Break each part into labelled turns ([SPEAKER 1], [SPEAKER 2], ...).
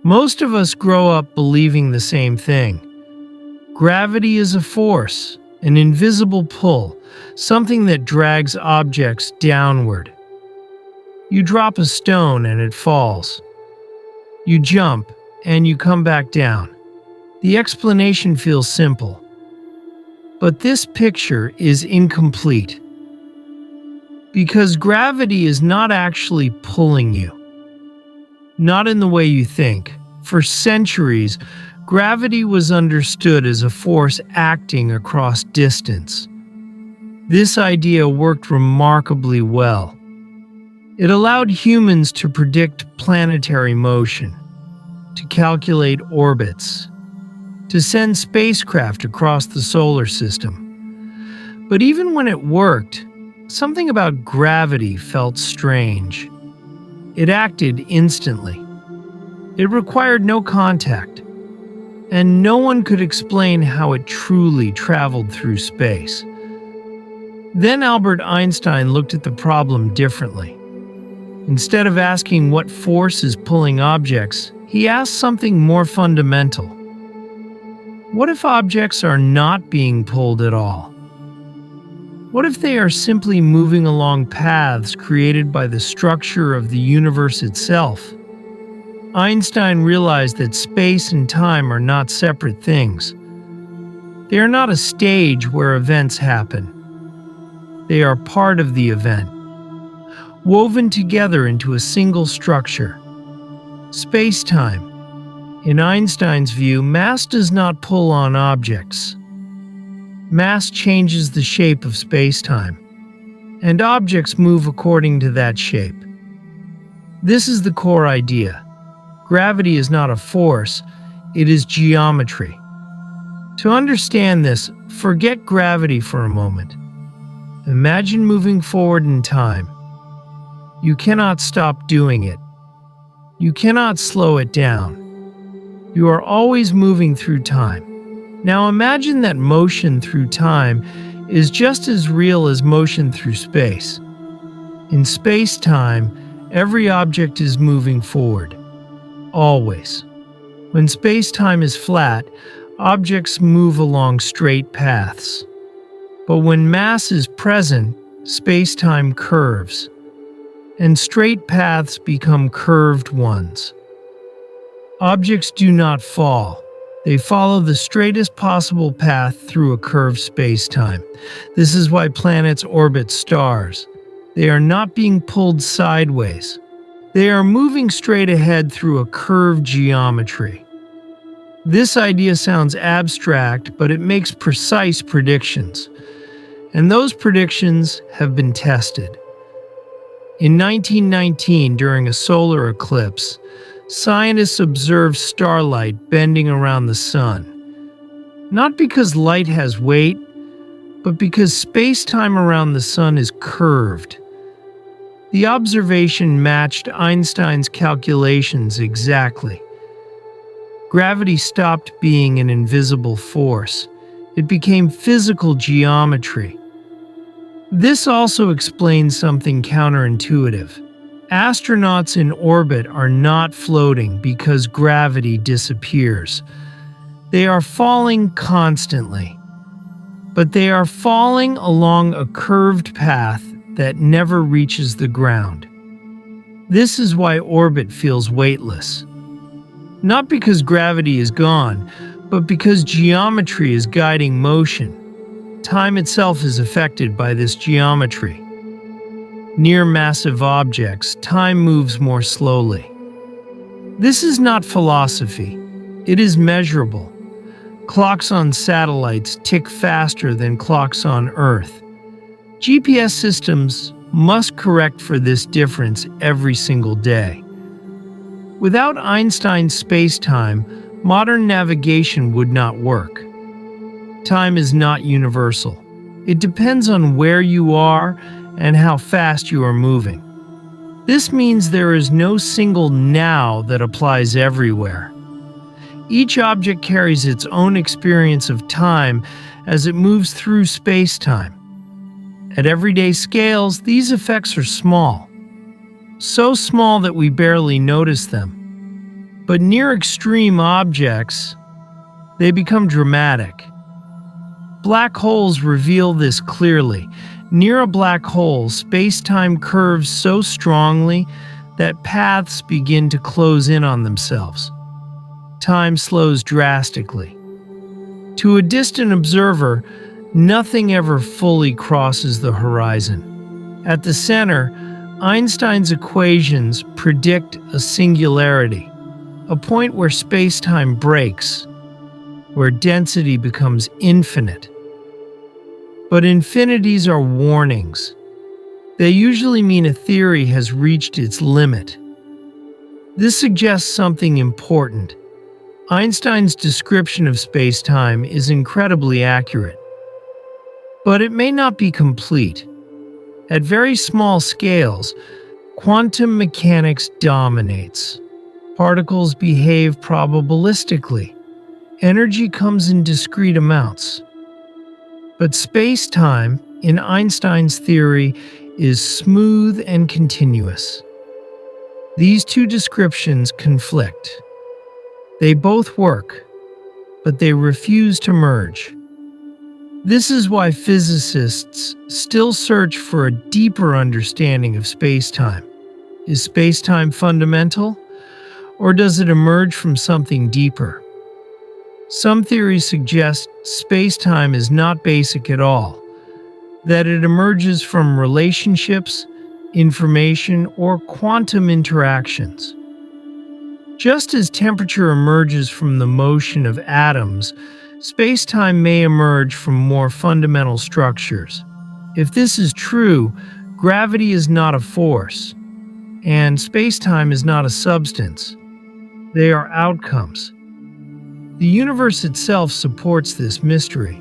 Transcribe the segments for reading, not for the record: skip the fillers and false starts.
[SPEAKER 1] Most of us grow up believing the same thing. Gravity is a force, an invisible pull, something that drags objects downward. You drop a stone and it falls. You jump and you come back down. The explanation feels simple. But this picture is incomplete. Because gravity is not actually pulling you. Not in the way you think. For centuries, gravity was understood as a force acting across distance. This idea worked remarkably well. It allowed humans to predict planetary motion, to calculate orbits, to send spacecraft across the solar system. But even when it worked, something about gravity felt strange. It acted instantly. It required no contact, and no one could explain how it truly traveled through space. Then Albert Einstein looked at the problem differently. Instead of asking what force is pulling objects, he asked something more fundamental. What if objects are not being pulled at all? What if they are simply moving along paths created by the structure of the universe itself? Einstein realized that space and time are not separate things. They are not a stage where events happen. They are part of the event, woven together into a single structure. Space-time. In Einstein's view, mass does not pull on objects. Mass changes the shape of space-time, and objects move according to that shape. This is the core idea. Gravity is not a force, it is geometry. To understand this, forget gravity for a moment. Imagine moving forward in time. You cannot stop doing it. You cannot slow it down. You are always moving through time. Now imagine that motion through time is just as real as motion through space. In space-time, every object is moving forward. Always. When space-time is flat, objects move along straight paths. But when mass is present, space-time curves, and straight paths become curved ones. Objects do not fall. They follow the straightest possible path through a curved space-time. This is why planets orbit stars. They are not being pulled sideways. They are moving straight ahead through a curved geometry. This idea sounds abstract, but it makes precise predictions. And those predictions have been tested. In 1919, during a solar eclipse, scientists observed starlight bending around the sun. Not because light has weight, but because space-time around the sun is curved. The observation matched Einstein's calculations exactly. Gravity stopped being an invisible force. It became physical geometry. This also explains something counterintuitive. Astronauts in orbit are not floating because gravity disappears. They are falling constantly. But they are falling along a curved path that never reaches the ground. This is why orbit feels weightless. Not because gravity is gone, but because geometry is guiding motion. Time itself is affected by this geometry. Near massive objects, time moves more slowly. This is not philosophy. It is measurable. Clocks on satellites tick faster than clocks on Earth. GPS systems must correct for this difference every single day. Without Einstein's space-time, modern navigation would not work. Time is not universal. It depends on where you are and how fast you are moving. This means there is no single now that applies everywhere. Each object carries its own experience of time as it moves through space-time. At everyday scales, these effects are small. So small that we barely notice them. But near extreme objects, they become dramatic. Black holes reveal this clearly. Near a black hole, space-time curves so strongly that paths begin to close in on themselves. Time slows drastically. To a distant observer, nothing ever fully crosses the horizon. At the center, Einstein's equations predict a singularity, a point where space-time breaks, where density becomes infinite. But infinities are warnings. They usually mean a theory has reached its limit. This suggests something important. Einstein's description of space-time is incredibly accurate. But it may not be complete. At very small scales, quantum mechanics dominates. Particles behave probabilistically. Energy comes in discrete amounts. But space-time, in Einstein's theory, is smooth and continuous. These two descriptions conflict. They both work, but they refuse to merge. This is why physicists still search for a deeper understanding of space-time. Is space-time fundamental, or does it emerge from something deeper? Some theories suggest space-time is not basic at all, that it emerges from relationships, information, or quantum interactions. Just as temperature emerges from the motion of atoms, space-time may emerge from more fundamental structures. If this is true, gravity is not a force, and space-time is not a substance. They are outcomes. The universe itself supports this mystery.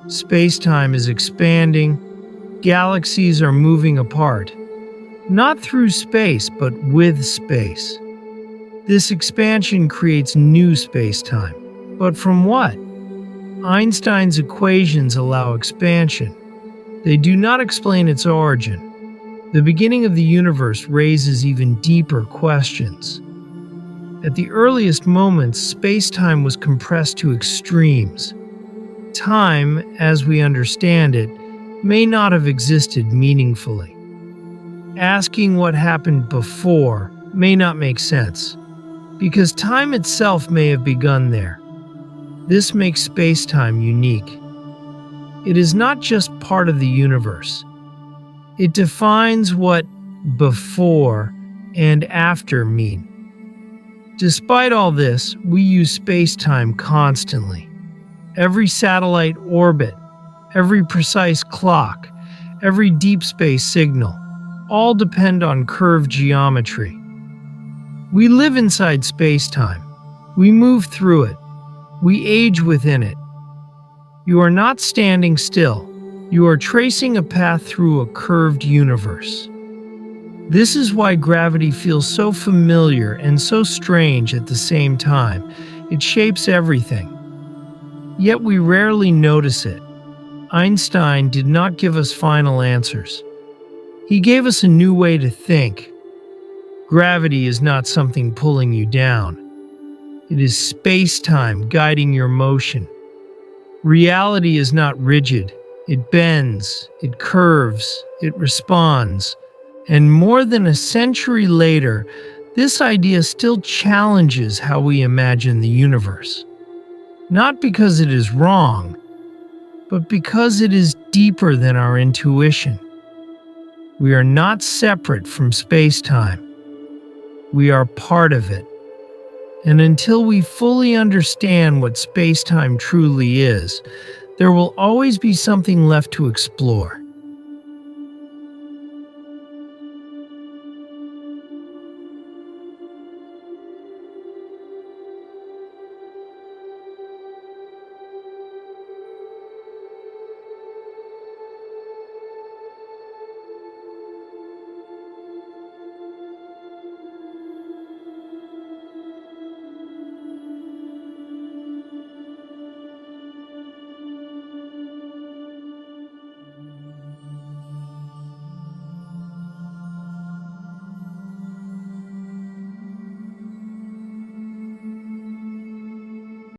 [SPEAKER 1] Space-time is expanding, galaxies are moving apart, not through space, but with space. This expansion creates new space-time. But from what? Einstein's equations allow expansion. They do not explain its origin. The beginning of the universe raises even deeper questions. At the earliest moments, space-time was compressed to extremes. Time, as we understand it, may not have existed meaningfully. Asking what happened before may not make sense, because time itself may have begun there. This makes space-time unique. It is not just part of the universe. It defines what before and after mean. Despite all this, we use space-time constantly. Every satellite orbit, every precise clock, every deep space signal, all depend on curved geometry. We live inside space-time. We move through it. We age within it. You are not standing still. You are tracing a path through a curved universe. This is why gravity feels so familiar and so strange at the same time. It shapes everything. Yet we rarely notice it. Einstein did not give us final answers. He gave us a new way to think. Gravity is not something pulling you down. It is space-time guiding your motion. Reality is not rigid. It bends, it curves, it responds. And more than a century later, this idea still challenges how we imagine the universe. Not because it is wrong, but because it is deeper than our intuition. We are not separate from space-time. We are part of it. And until we fully understand what space-time truly is, there will always be something left to explore.